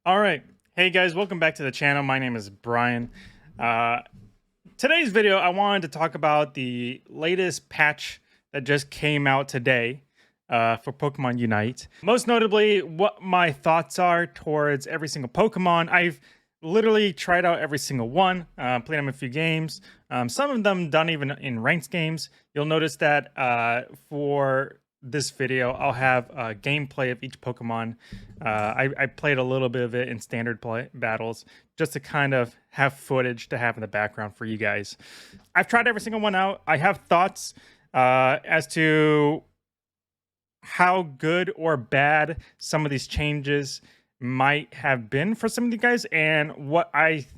All right. Hey guys, welcome back to the channel. My name is Brian. Today's video, I wanted to talk about the latest patch that just came out today for Pokemon Unite. Most notably, what my thoughts are towards every single Pokemon. I've literally tried out every single one, played them a few games. Some of them done even in ranked games. You'll notice that for this video, I'll have gameplay of each Pokemon. I played a little bit of it in standard play battles just to kind of have footage to have in the background for you guys. I've tried every single one out. I have thoughts as to how good or bad some of these changes might have been for some of you guys, and what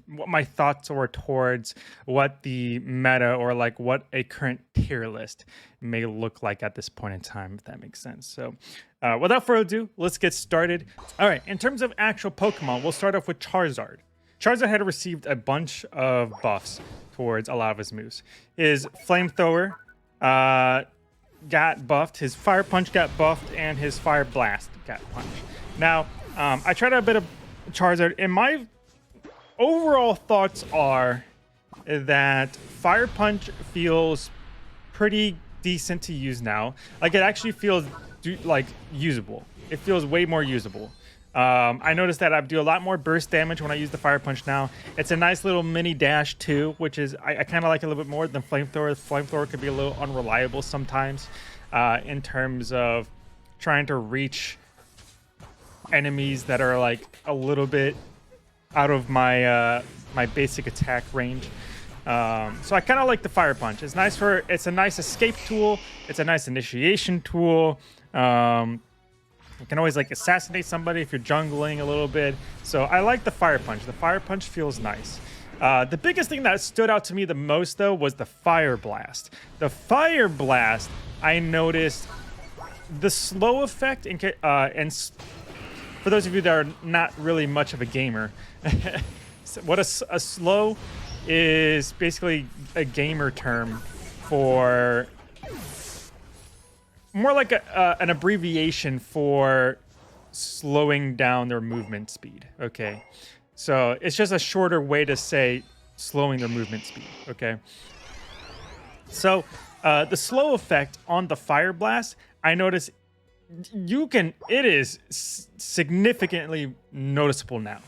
my thoughts were towards what the meta or like what a current tier list may look like at this point in time, if that makes sense. So without further ado, let's get started. All right, in terms of actual Pokemon, we'll start off with Charizard. Charizard had received a bunch of buffs towards a lot of his moves. His Flamethrower got buffed, his Fire Punch got buffed, and his Fire Blast got punched. Now, I tried out a bit of Charizard, and my overall thoughts are that Fire Punch feels pretty decent to use now. Like, it actually feels like usable. It feels way more usable. I noticed that I do a lot more burst damage when I use the Fire Punch now. It's a nice little mini dash too, which is I kind of like it a little bit more than Flamethrower. Flamethrower could be a little unreliable sometimes in terms of trying to reach enemies that are like a little bit out of my my basic attack range. So I kind of like the Fire Punch. It's nice it's a nice escape tool. It's a nice initiation tool. You can always like assassinate somebody if you're jungling a little bit. So I like the Fire Punch. The Fire Punch feels nice. The biggest thing that stood out to me the most though was the Fire Blast. The Fire Blast, I noticed the slow effect and for those of you that are not really much of a gamer, what a slow is basically a gamer term for more like an abbreviation for slowing down their movement speed. Okay, so it's just a shorter way to say slowing their movement speed. Okay, so the slow effect on the Fire Blast, I noticed it is significantly noticeable now.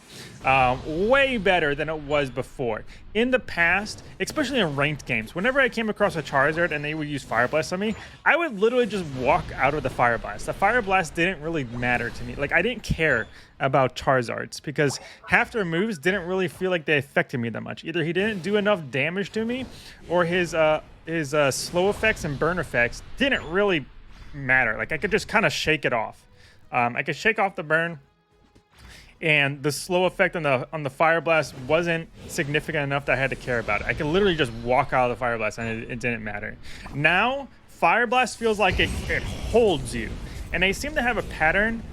Way better than it was before. In the past, especially in ranked games, whenever I came across a Charizard and they would use Fire Blast on me, I would literally just walk out of the Fire Blast. The Fire Blast didn't really matter to me. Like, I didn't care about Charizards because half their moves didn't really feel like they affected me that much. Either he didn't do enough damage to me, or his slow effects and burn effects didn't really matter. Like, I could just kind of shake it off. I could shake off the burn, and the slow effect on the Fire Blast wasn't significant enough that I had to care about it. I could literally just walk out of the Fire Blast and it didn't matter. Now, Fire Blast feels like it holds you, and they seem to have a pattern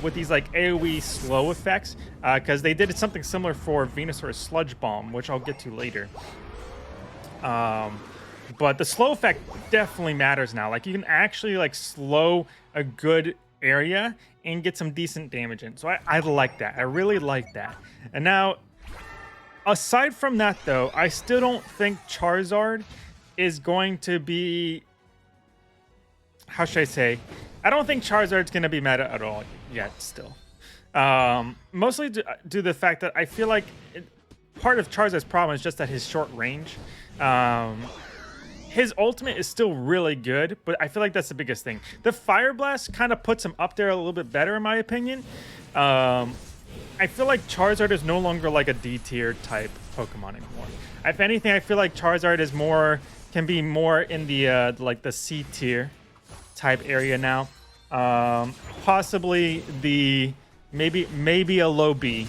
with these like AoE slow effects because they did something similar for Venusaur's Sludge Bomb, which I'll get to later. But the slow effect definitely matters now. Like, you can actually like slow a good area and get some decent damage in. So I like that. I really like that. And now, aside from that though, I still don't think Charizard is going to be, how should I say? I don't think Charizard's going to be meta at all yet still. Mostly due to the fact that I feel like part of Charizard's problem is just that his short range. His ultimate is still really good, but I feel like that's the biggest thing. The Fire Blast kind of puts him up there a little bit better, in my opinion. I feel like Charizard is no longer like a D-tier type Pokemon anymore. If anything, I feel like Charizard is can be more in the like the C-tier type area now. Possibly maybe a low B,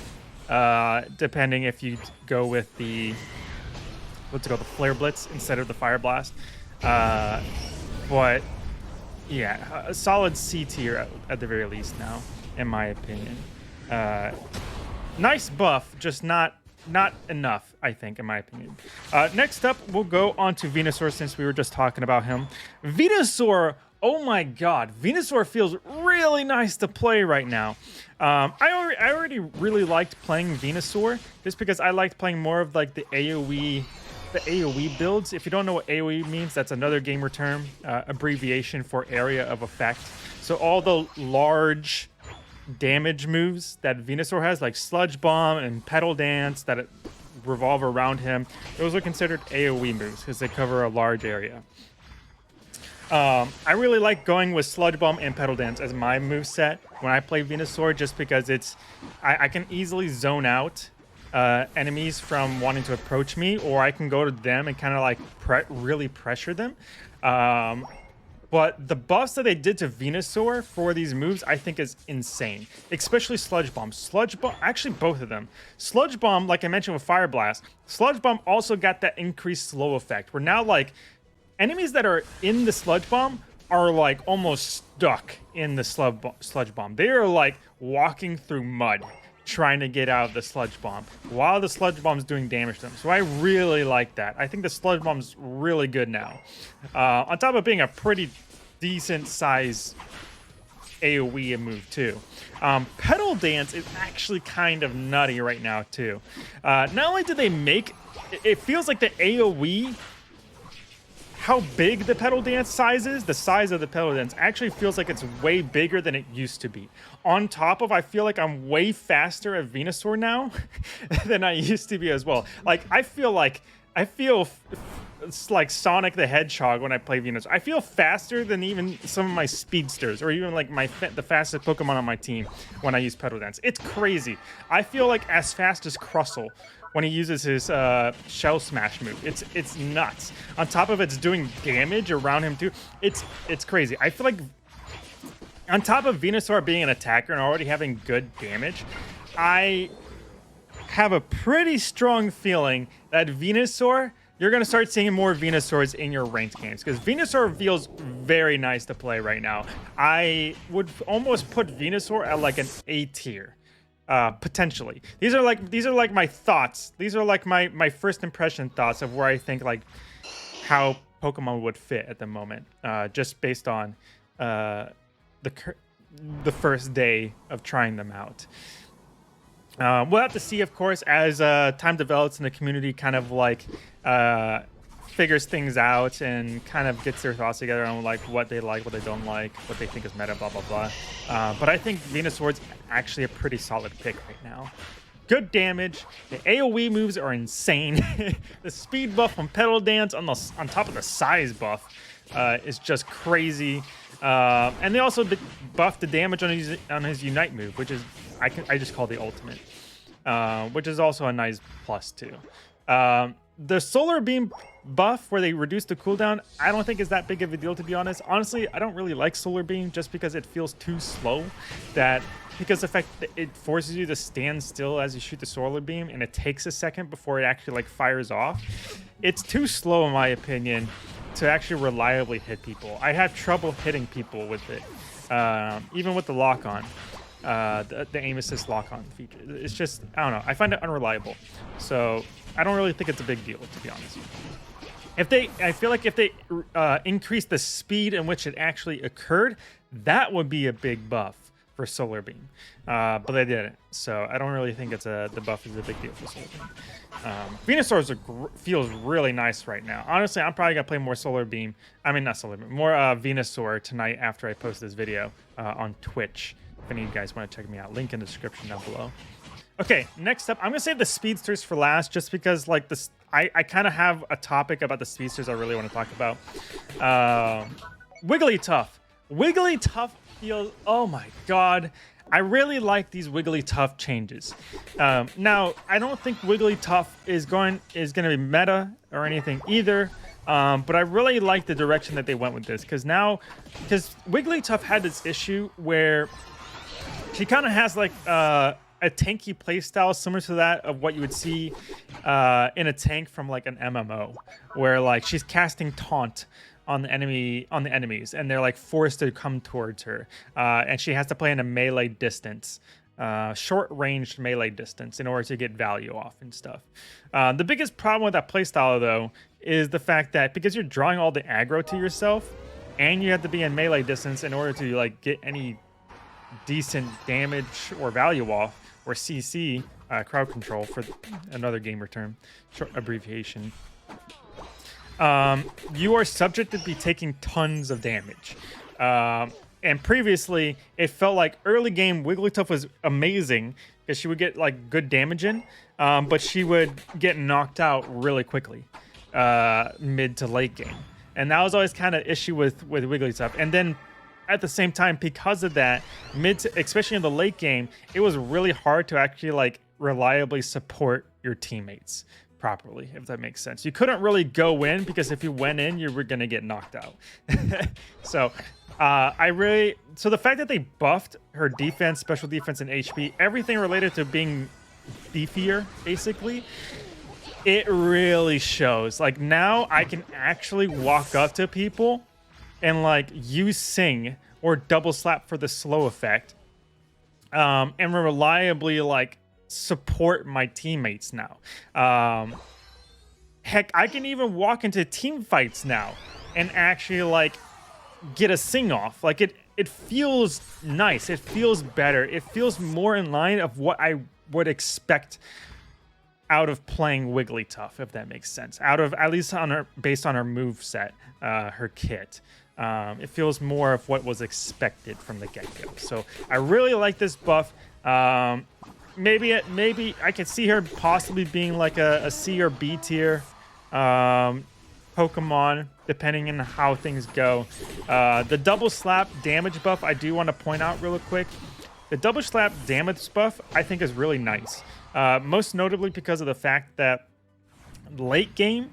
depending if you go with the the Flare Blitz instead of the Fire Blast. But yeah, a solid C tier at the very least now, in my opinion. Nice buff, just not enough, I think, in my opinion. Next up, we'll go on to Venusaur, since we were just talking about him. Venusaur Oh my god, Venusaur feels really nice to play right now. I already really liked playing Venusaur just because I liked playing more of like the AoE builds. If you don't know what AoE means, that's another gamer term, abbreviation for area of effect. So all the large damage moves that Venusaur has, like Sludge Bomb and Petal Dance that revolve around him, those are considered AoE moves because they cover a large area. I really like going with Sludge Bomb and Petal Dance as my moveset when I play Venusaur, just because I can easily zone out enemies from wanting to approach me, or I can go to them and kind of like really pressure them. But the buffs that they did to Venusaur for these moves, I think is insane. Especially Sludge Bomb. Sludge Bomb, actually both of them. Sludge Bomb, like I mentioned with Fire Blast, Sludge Bomb also got that increased slow effect. Where now like enemies that are in the Sludge Bomb are like almost stuck in the Sludge Bomb. They are like walking through mud trying to get out of the Sludge Bomb while the Sludge Bomb's doing damage to them. So I really like that. I think the Sludge Bomb's really good now. On top of being a pretty decent size AoE move too. Petal Dance is actually kind of nutty right now too. Not only do they make, it feels like the AoE, how big the Petal Dance size is, the size of the Petal Dance actually feels like it's way bigger than it used to be. On top of, I feel like I'm way faster at Venusaur now than I used to be as well. Like, I feel it's like Sonic the Hedgehog when I play Venusaur. I feel faster than even some of my speedsters, or even like the fastest Pokemon on my team when I use Petal Dance. It's crazy. I feel like as fast as Crustle when he uses his Shell Smash move. It's nuts. On top of it's doing damage around him too. It's crazy. I feel like on top of Venusaur being an attacker and already having good damage, I have a pretty strong feeling that Venusaur, you're going to start seeing more Venusaurs in your ranked games, because Venusaur feels very nice to play right now. I would almost put Venusaur at like an A tier. Potentially. These are like my thoughts. These are like my first impression thoughts of where I think like how Pokemon would fit at the moment, just based on the first day of trying them out. We'll have to see, of course, as time develops and the community kind of like figures things out and kind of gets their thoughts together on like what they like, what they don't like, what they think is meta, blah, blah, blah. But I think Venusaur's actually a pretty solid pick right now. Good damage. The AoE moves are insane. The speed buff from Petal Dance on top of the size buff is just crazy. And they also buffed the damage on his Unite move, which is I just call the ultimate, which is also a nice plus too. The Solar Beam buff where they reduce the cooldown, I don't think is that big of a deal, to be honest. Honestly, I don't really like Solar Beam just because it feels too slow. Because the fact that it forces you to stand still as you shoot the Solar Beam, and it takes a second before it actually like fires off. It's too slow, in my opinion, to actually reliably hit people. I have trouble hitting people with it, even with the lock-on. The aim assist lock-on feature. It's just, I don't know. I find it unreliable. So I don't really think it's a big deal, to be honest. I feel like if they increase the speed in which it actually occurred, that would be a big buff for Solar Beam. But they didn't. So I don't really think the buff is a big deal for Solar Beam. Venusaur feels really nice right now. Honestly, I'm probably going to play more Solar Beam. I mean, not Solar Beam. More Venusaur tonight after I post this video on Twitch. If any of you guys want to check me out, link in the description down below. Okay, next up, I'm gonna save the speedsters for last, just because like this, I kind of have a topic about the speedsters I really want to talk about. Wigglytuff. Wigglytuff feels, oh my god, I really like these Wigglytuff changes. Now, I don't think Wigglytuff is gonna be meta or anything either. But I really like the direction that they went with this, because Wigglytuff had this issue where she kind of has like a tanky playstyle similar to that of what you would see in a tank from like an MMO, where like she's casting taunt on the enemies, and they're like forced to come towards her, and she has to play in a melee distance, short-ranged melee distance, in order to get value off and stuff. The biggest problem with that playstyle though is the fact that because you're drawing all the aggro to yourself, and you have to be in melee distance in order to like get any decent damage or value off, or CC, crowd control for another gamer term, short abbreviation. You are subject to be taking tons of damage. And previously, it felt like early game Wigglytuff was amazing because she would get like good damage in, but she would get knocked out really quickly, mid to late game. And that was always kind of issue with Wigglytuff. And then at the same time, because of that, especially in the late game, it was really hard to actually like reliably support your teammates properly, if that makes sense. You couldn't really go in because if you went in, you were gonna get knocked out. So so the fact that they buffed her defense, special defense, and HP, everything related to being beefier, basically, it really shows. Like now I can actually walk up to people and like use Sing or double slap for the slow effect, and reliably like support my teammates now. Heck, I can even walk into team fights now and actually like get a Sing off. Like it feels nice. It feels better. It feels more in line of what I would expect out of playing Wigglytuff, if that makes sense. Out of, at least on her, based on her move set, her kit. It feels more of what was expected from the get-go. So I really like this buff. Maybe I could see her possibly being like a C or B tier Pokemon, depending on how things go. The double slap damage buff, I do want to point out real quick. The double slap damage buff, I think, is really nice. Most notably because of the fact that late game,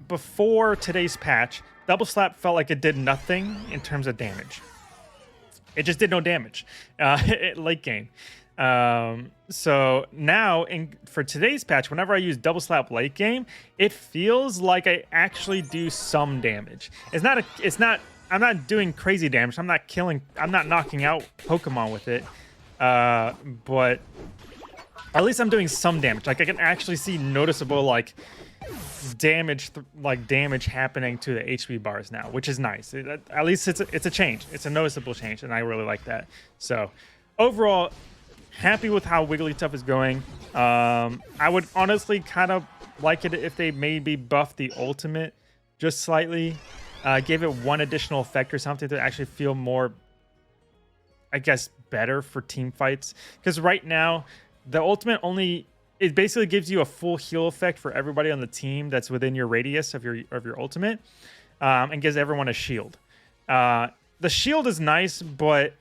before today's patch, double slap felt like it did nothing in terms of damage. It just did no damage late game. So now for today's patch, whenever I use double slap late game, it feels like I actually do some damage. I'm not doing crazy damage. I'm not knocking out Pokemon with it. But at least I'm doing some damage. Like I can actually see noticeable like damage happening to the HP bars now, which is nice. At least it's a change. It's a noticeable change, and I really like that. So overall, happy with how Wigglytuff is going. I would honestly kind of like it if they maybe buffed the ultimate just slightly, gave it one additional effect or something to actually feel more, I guess, better for team fights. Because right now, the ultimate it basically gives you a full heal effect for everybody on the team that's within your radius of your ultimate, and gives everyone a shield. The shield is nice, but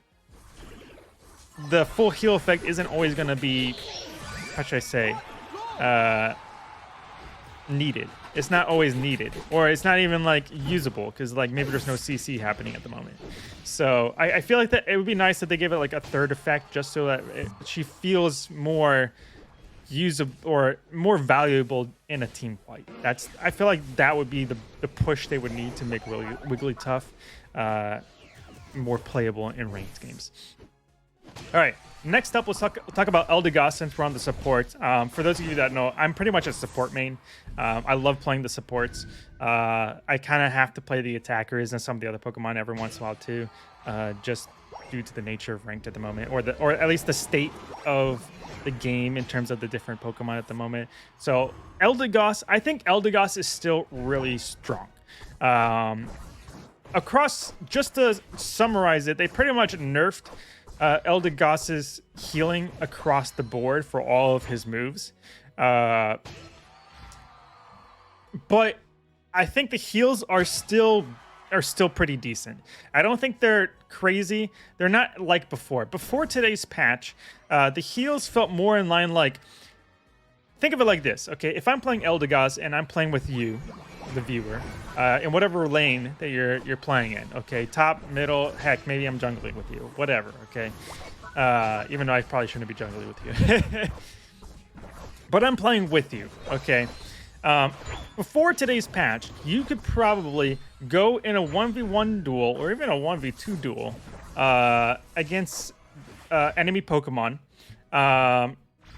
the full heal effect isn't always going to be, how should I say, needed. It's not always needed, or it's not even like usable because like maybe there's no CC happening at the moment. So I feel like that it would be nice that they give it like a third effect just so that she feels more usable or more valuable in a team fight. I feel like that would be the push they would need to make Wigglytuff more playable in ranked games. All right, next up, let's talk about Eldegoss since we're on the support. For those of you that know, I'm pretty much a support main. I love playing the supports. I kind of have to play the attackers and some of the other Pokemon every once in a while too, just due to the nature of ranked at the moment, or at least the state of the game in terms of the different Pokemon at the moment. So Eldegoss, I think Eldegoss is still really strong. Across, just to summarize it, they pretty much nerfed Eldegoss's healing across the board for all of his moves. But I think the heals are still pretty decent. I don't think they're crazy. They're not like before. Before today's patch, the heals felt more in line like, think of it like this, okay? If I'm playing Eldegoss and I'm playing with you, the viewer, in whatever lane that you're playing in, okay? Top, middle, heck, maybe I'm jungling with you, whatever, okay? Even though I probably shouldn't be jungling with you. But I'm playing with you, okay? Before today's patch, you could probably go in a 1v1 duel or even a 1v2 duel against enemy Pokemon,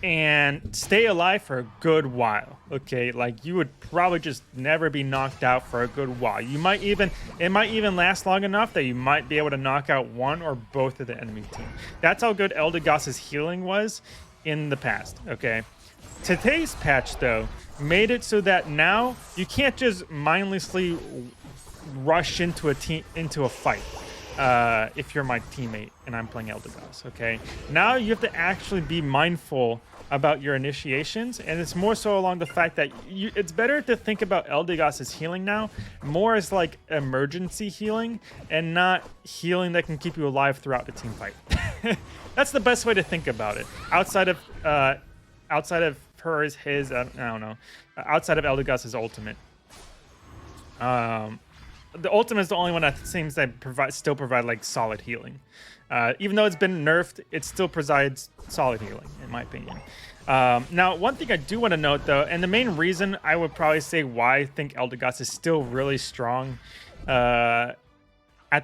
and stay alive for a good while. Okay, like you would probably just never be knocked out for a good while. It might even last long enough that you might be able to knock out one or both of the enemy team. That's how good Eldegoss's healing was in the past. Okay, today's patch though made it so that now you can't just mindlessly rush into a fight. If you're my teammate and I'm playing Eldegoss, okay? Now you have to actually be mindful about your initiations, and it's more so along the fact that it's better to think about Eldegoss's healing now more as like emergency healing and not healing that can keep you alive throughout the team fight. That's the best way to think about it. Outside of his I don't know, outside of Eldegoss's ultimate. The ultimate is the only one that seems to still provide like solid healing. Even though it's been nerfed, it still provides solid healing, in my opinion. Now, one thing I do want to note, though, and the main reason I would probably say why I think Eldegoss is still really strong at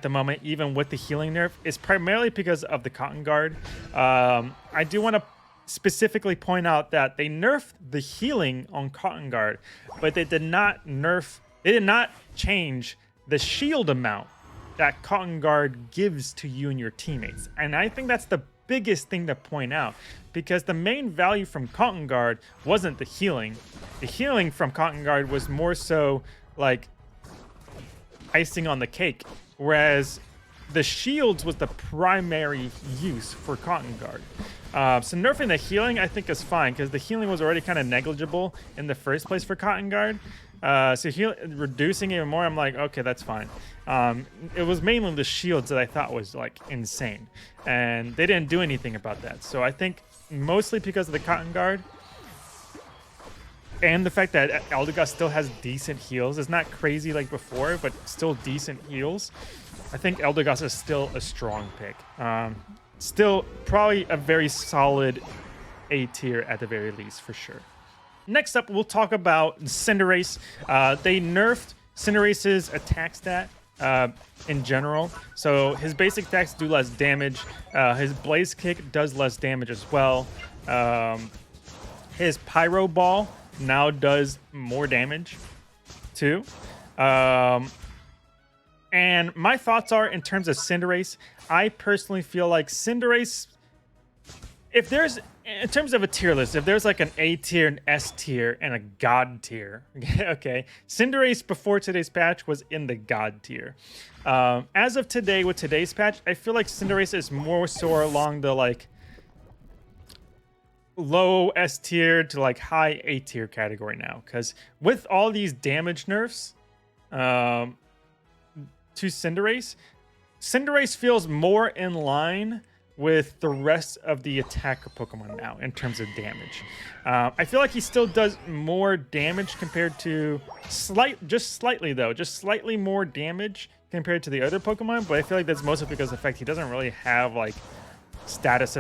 the moment, even with the healing nerf, is primarily because of the Cotton Guard. I do want to specifically point out that they nerfed the healing on Cotton Guard, but they did not change the shield amount that Cotton Guard gives to you and your teammates. And I think that's the biggest thing to point out, because the main value from Cotton Guard wasn't the healing. The healing from Cotton Guard was more so like icing on the cake, whereas the shields was the primary use for Cotton Guard. So nerfing the healing I think is fine, because the healing was already kind of negligible in the first place for Cotton Guard. So reducing even more, I'm like, okay, that's fine. It was mainly the shields that I thought was like insane, and they didn't do anything about that. So I think mostly because of the Cotton Guard and the fact that Eldegoss still has decent heals. It's not crazy like before, but still decent heals. I think Eldegoss is still a strong pick. Still probably a very solid A tier at the very least, for sure. Next up, we'll talk about Cinderace. They nerfed Cinderace's attack stat in general. So his basic attacks do less damage. His Blaze Kick does less damage as well. His Pyro Ball now does more damage too. And my thoughts are, in terms of Cinderace, I personally feel like Cinderace, if there's, in terms of a tier list, if there's like an A tier, an S tier, and a God tier, okay, Cinderace before today's patch was in the God tier. As of today, with today's patch, I feel like Cinderace is more so along the like low S tier to like high A tier category now, because with all these damage nerfs to Cinderace, Cinderace feels more in line with the rest of the attacker Pokemon now in terms of damage. I feel like he still does more damage compared to just slightly more damage compared to the other Pokemon, but I feel like that's mostly because of the fact he doesn't really have like status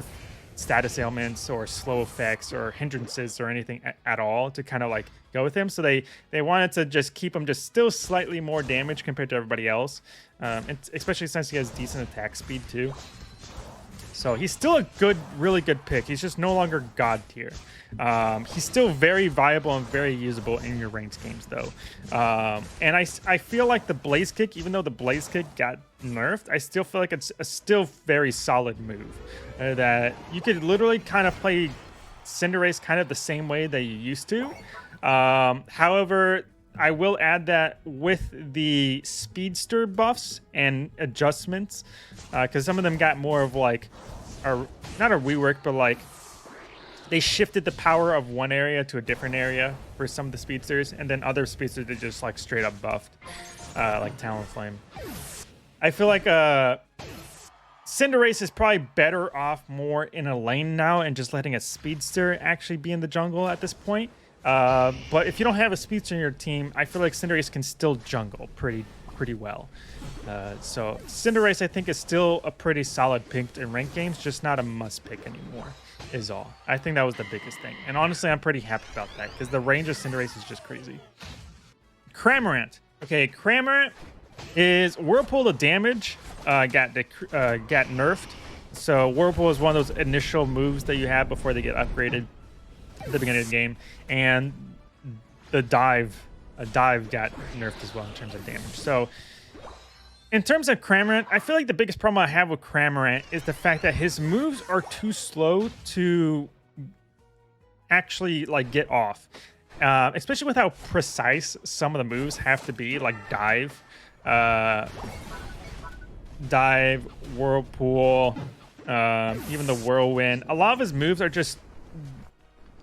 ailments or slow effects or hindrances or anything at all to kind of like go with him. So they wanted to just keep him just still slightly more damage compared to everybody else, and especially since he has decent attack speed too. So he's still a really good pick. He's just no longer God tier. He's still very viable and very usable in your ranked games, though. And I feel like the Blaze Kick, even though the Blaze Kick got nerfed, I still feel like it's a still very solid move. That you could literally kind of play Cinderace kind of the same way that you used to. However, I will add that with the speedster buffs and adjustments, because some of them got more of like, not a rework, but like they shifted the power of one area to a different area for some of the speedsters, and then other speedsters they just like straight up buffed, like Talonflame. I feel like Cinderace is probably better off more in a lane now and just letting a speedster actually be in the jungle at this point. But if you don't have a speedster in your team, I feel like Cinderace can still jungle pretty well. So Cinderace, I think, is still a pretty solid pick in ranked games, just not a must pick anymore, is all. I think that was the biggest thing. And honestly, I'm pretty happy about that, because the range of Cinderace is just crazy. Cramorant. Okay, Cramorant is Whirlpool of damage, got nerfed. So Whirlpool is one of those initial moves that you have before they get upgraded at the beginning of the game, and the dive got nerfed as well in terms of damage. So in terms of Cramorant, I feel like the biggest problem I have with Cramorant is the fact that his moves are too slow to actually like get off, especially with how precise some of the moves have to be, like dive, whirlpool, even the whirlwind. A lot of his moves are just,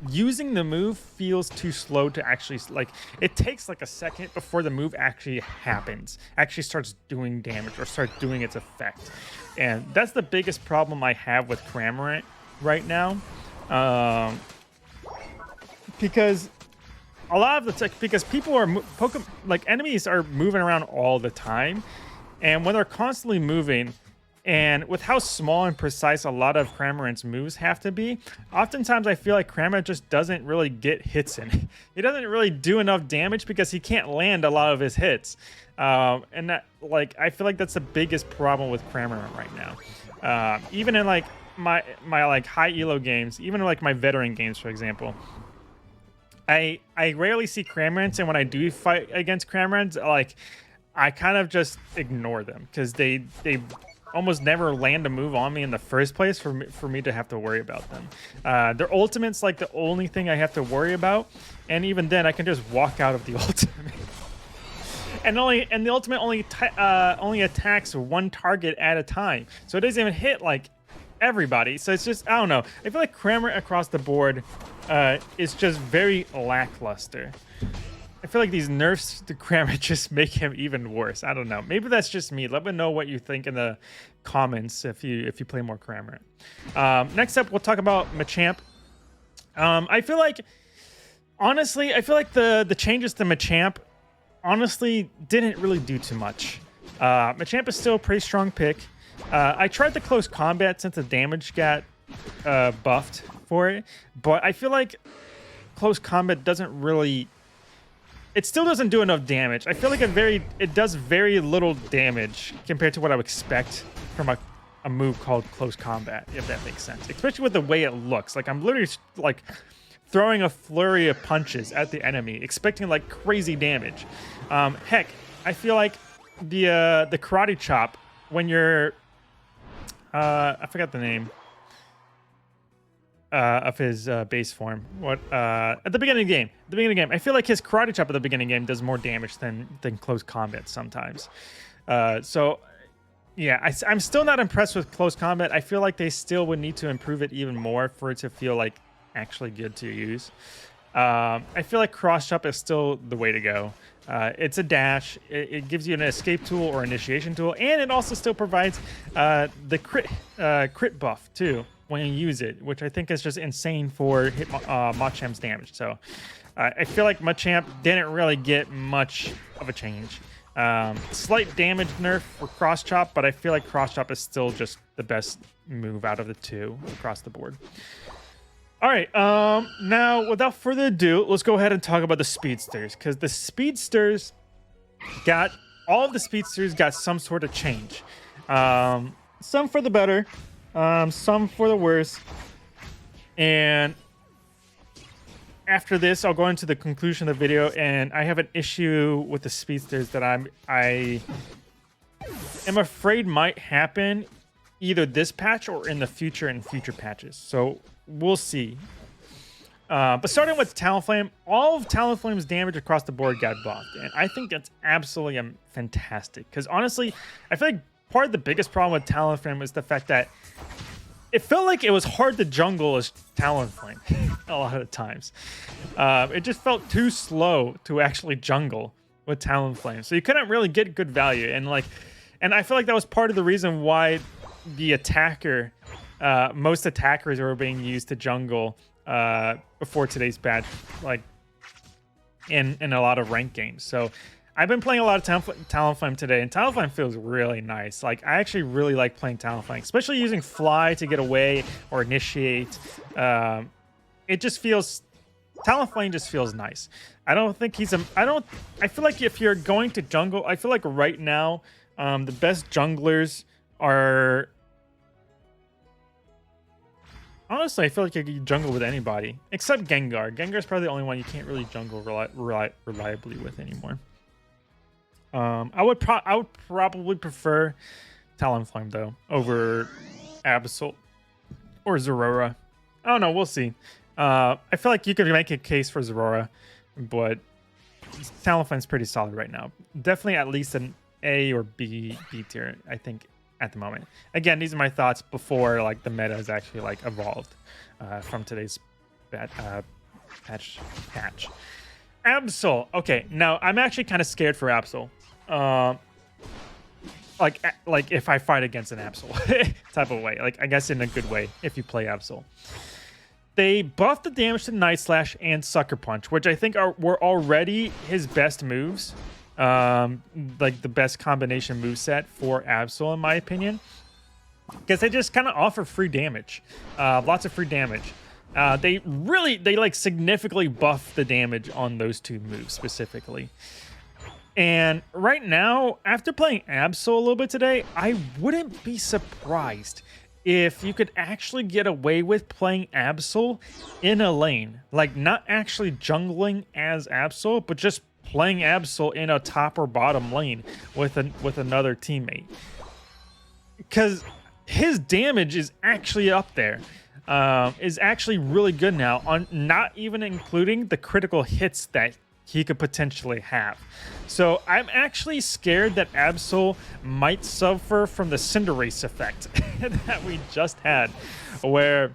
using the move feels too slow to actually, like, it takes like a second before the move actually happens, actually starts doing damage or starts doing its effect. And that's the biggest problem I have with Cramorant right now, because a lot of the because people are like enemies are moving around all the time, and when they're constantly moving, and with how small and precise a lot of Cramorant's moves have to be, oftentimes I feel like Cramorant just doesn't really get hits in. He doesn't really do enough damage because he can't land a lot of his hits. And that, like, I feel like that's the biggest problem with Cramorant right now. Even in like my like high elo games, even like my veteran games, for example, I rarely see Cramorants, and when I do fight against Cramorants, like, I kind of just ignore them because they almost never land a move on me in the first place for me to have to worry about them. Their ultimate's like the only thing I have to worry about, and even then I can just walk out of the ultimate. And the ultimate only attacks one target at a time, so it doesn't even hit like everybody. So it's just, I don't know. I feel like Cramorant across the board is just very lackluster. I feel like these nerfs to Cramorant just make him even worse. I don't know. Maybe that's just me. Let me know what you think in the comments if you play more Cramorant. Next up, we'll talk about Machamp. I feel like, honestly, I feel like the changes to Machamp honestly didn't really do too much. Machamp is still a pretty strong pick. I tried the close combat since the damage got buffed for it, but I feel like close combat doesn't really... It still doesn't do enough damage. I feel like it does very little damage compared to what I would expect from a move called close combat, if that makes sense. Especially with the way it looks. Like, I'm literally like throwing a flurry of punches at the enemy, expecting like crazy damage. Heck, I feel like the karate chop when you're I forgot the name of his base form. At the beginning of the game, I feel like his karate chop at the beginning of the game does more damage than close combat sometimes. So yeah, I'm still not impressed with close combat. I feel like they still would need to improve it even more for it to feel like actually good to use. I feel like cross chop is still the way to go. It's a dash. It gives you an escape tool or initiation tool, and it also still provides the crit buff too when you use it, which I think is just insane for Machamp's damage. So I feel like Machamp didn't really get much of a change. Slight damage nerf for cross chop, but I feel like cross chop is still just the best move out of the two across the board. All right, now without further ado, let's go ahead and talk about the speedsters, because the speedsters all of the speedsters got some sort of change. Some for the better, some for the worse. And after this, I'll go into the conclusion of the video, and I have an issue with the speedsters that I am afraid might happen either this patch or in future patches. So we'll see. But starting with Talonflame, all of Talonflame's damage across the board got buffed, and I think that's absolutely fantastic. Because honestly, I feel like part of the biggest problem with Talonflame is the fact that it felt like it was hard to jungle as Talonflame a lot of the times. It just felt too slow to actually jungle with Talonflame, so you couldn't really get good value. And I feel like that was part of the reason why the attacker, most attackers were being used to jungle before today's patch, like in a lot of ranked games. So I've been playing a lot of Talonflame today, and Talonflame feels really nice. Like, I actually really like playing Talonflame, especially using Fly to get away or initiate. It just feels... Talonflame just feels nice. I don't think he's a... I feel like if you're going to jungle, I feel like right now, the best junglers are... Honestly, I feel like you can jungle with anybody except Gengar. Gengar's probably the only one you can't really jungle reliably with anymore. I would probably prefer Talonflame though over Absol or Zeraora. I don't know. We'll see. I feel like you could make a case for Zeraora, but Talonflame's pretty solid right now. Definitely at least an A or B tier, I think, at the moment. Again, these are my thoughts before like the meta has actually like evolved from today's patch. Absol. Okay, now I'm actually kind of scared for Absol. Like if I fight against an Absol type of way, like I guess in a good way if you play Absol. They buffed the damage to Night Slash and Sucker Punch, which I think were already his best moves. Like the best combination moveset for Absol in my opinion. Because they just kind of offer free damage. Lots of free damage. They like significantly buff the damage on those two moves specifically. And right now, after playing Absol a little bit today, I wouldn't be surprised if you could actually get away with playing Absol in a lane. Like, not actually jungling as Absol, but just playing Absol in a top or bottom lane with another teammate. Because his damage is actually up there. Is actually really good now, on not even including the critical hits that he could potentially have. So I'm actually scared that Absol might suffer from the Cinderace effect that we just had, where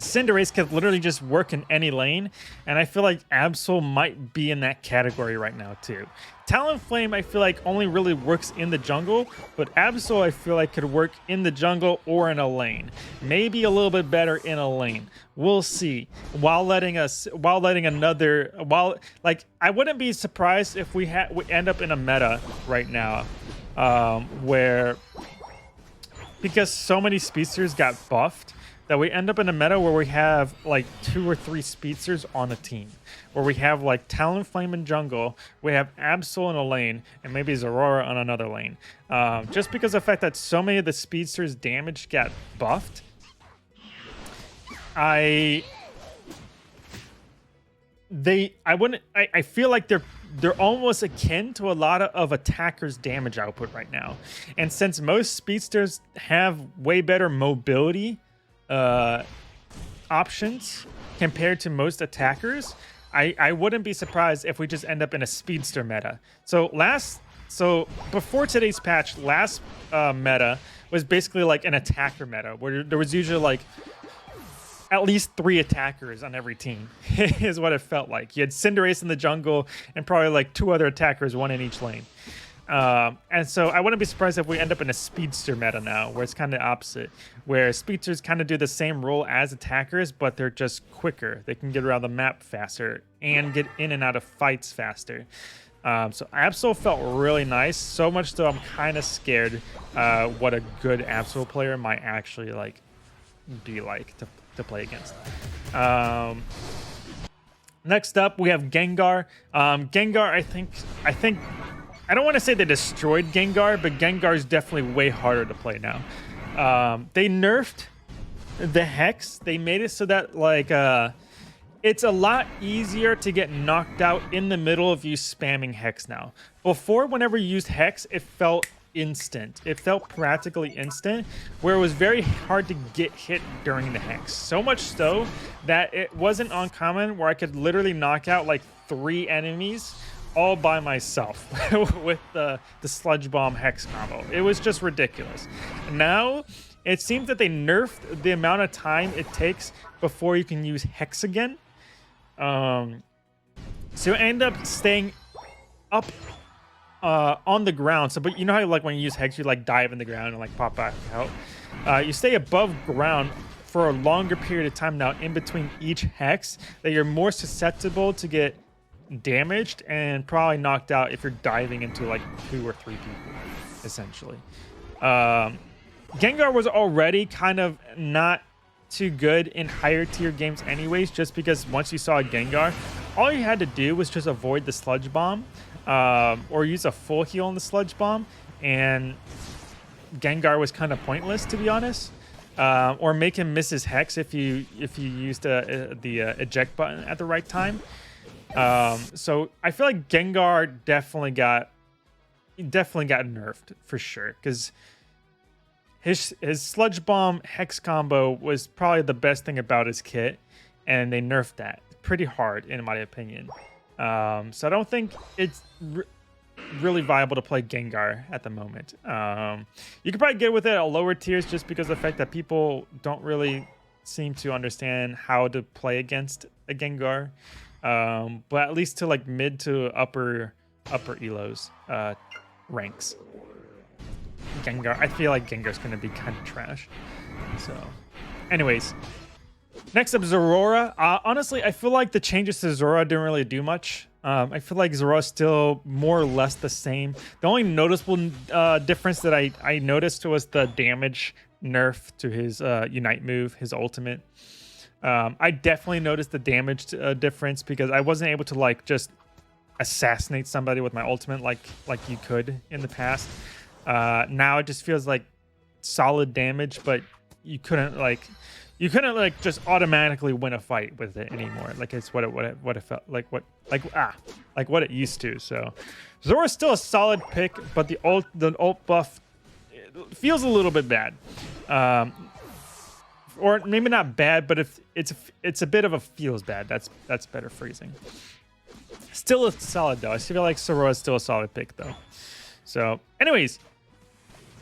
Cinderace could literally just work in any lane, and I feel like Absol might be in that category right now too. Talonflame, I feel like only really works in the jungle, but Absol, I feel like could work in the jungle or in a lane. Maybe a little bit better in a lane. We'll see. While I wouldn't be surprised if we end up in a meta right now, where because so many speedsters got buffed, that we end up in a meta where we have like 2 or 3 speedsters on a team, where we have like Talonflame in jungle, we have Absol in a lane, and maybe Zeraora on another lane. Just because of the fact that so many of the speedsters' damage got buffed, I feel like they're almost akin to a lot of attackers' damage output right now. And since most speedsters have way better mobility options compared to most attackers, I wouldn't be surprised if we just end up in a speedster meta. So before today's patch, last meta was basically like an attacker meta, where there was usually like at least 3 attackers on every team is what it felt like. You had Cinderace in the jungle and probably like 2 other attackers, 1 in each lane. And so I wouldn't be surprised if we end up in a speedster meta now, where it's kind of opposite, where speedsters kind of do the same role as attackers, but they're just quicker. They can get around the map faster and get in and out of fights faster. So Absol felt really nice, so much so I'm kind of scared what a good Absol player might actually like be like to play against. Next up, we have Gengar. Gengar, I think I don't want to say they destroyed Gengar, but Gengar is definitely way harder to play now. They nerfed the Hex. They made it so that like it's a lot easier to get knocked out in the middle of you spamming Hex now. Before, whenever you used Hex, it felt instant. It felt practically instant, where it was very hard to get hit during the Hex. So much so that it wasn't uncommon where I could literally knock out like 3 enemies all by myself with the Sludge Bomb Hex combo. It was just ridiculous. Now, it seems that they nerfed the amount of time it takes before you can use Hex again. So you end up staying up on the ground. So, but you know how like when you use Hex, you like dive in the ground and like pop back out? You stay above ground for a longer period of time now in between each Hex, that you're more susceptible to get damaged and probably knocked out if you're diving into like 2 or 3 people, essentially. Gengar was already kind of not too good in higher tier games anyways, just because once you saw a Gengar, all you had to do was just avoid the Sludge Bomb or use a full heal on the Sludge Bomb, and Gengar was kind of pointless, to be honest. or make him miss his Hex if you use the eject button at the right time. So I feel like Gengar definitely got nerfed for sure, because his Sludge Bomb Hex combo was probably the best thing about his kit, and they nerfed that pretty hard in my opinion. So I don't think it's really viable to play Gengar at the moment. You could probably get with it at lower tiers just because of the fact that people don't really seem to understand how to play against a Gengar. But at least to like mid to upper elos ranks, Gengar, I feel like Gengar's gonna be kind of trash. So anyways, next up, Zeraora. Honestly, I feel like the changes to Zeraora didn't really do much. I feel like Zeraora's still more or less the same. The only noticeable difference that I noticed was the damage nerf to his Unite move, his ultimate. I definitely noticed the damage difference because I wasn't able to like just assassinate somebody with my ultimate like you could in the past. Now it just feels like solid damage, but you couldn't just automatically win a fight with it anymore. Like it's what it felt like, what it used to. So Zeraora's still a solid pick, but the ult buff feels a little bit bad. Or maybe not bad, but if it's a bit of a feels bad. That's better phrasing. Still a solid though. I feel like Zeraora is still a solid pick though. So anyways,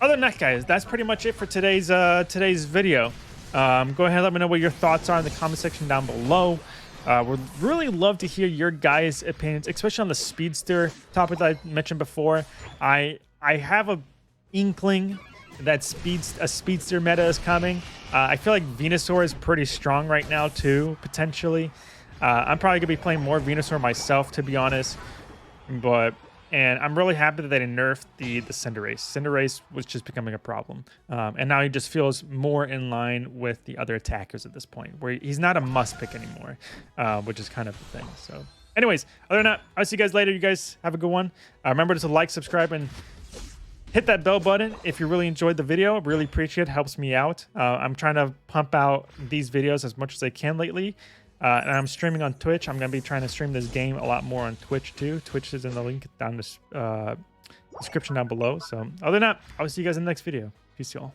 other than that, guys, that's pretty much it for today's video. Go ahead and let me know what your thoughts are in the comment section down below. Would really love to hear your guys' opinions, especially on the speedster topic that I mentioned before. I have a inkling that a speedster meta is coming. I feel like Venusaur is pretty strong right now too, potentially. I'm probably gonna be playing more Venusaur myself, to be honest. And I'm really happy that they nerfed the Cinderace. Cinderace was just becoming a problem. And now he just feels more in line with the other attackers at this point, where he's not a must pick anymore, which is kind of the thing. So anyways, other than that, I'll see you guys later. You guys have a good one. Remember to like, subscribe, and hit that bell button if you really enjoyed the video. Really appreciate it. Helps me out. I'm trying to pump out these videos as much as I can lately. And I'm streaming on Twitch. I'm going to be trying to stream this game a lot more on Twitch too. Twitch is in the link down the description down below. So other than that, I'll see you guys in the next video. Peace, y'all.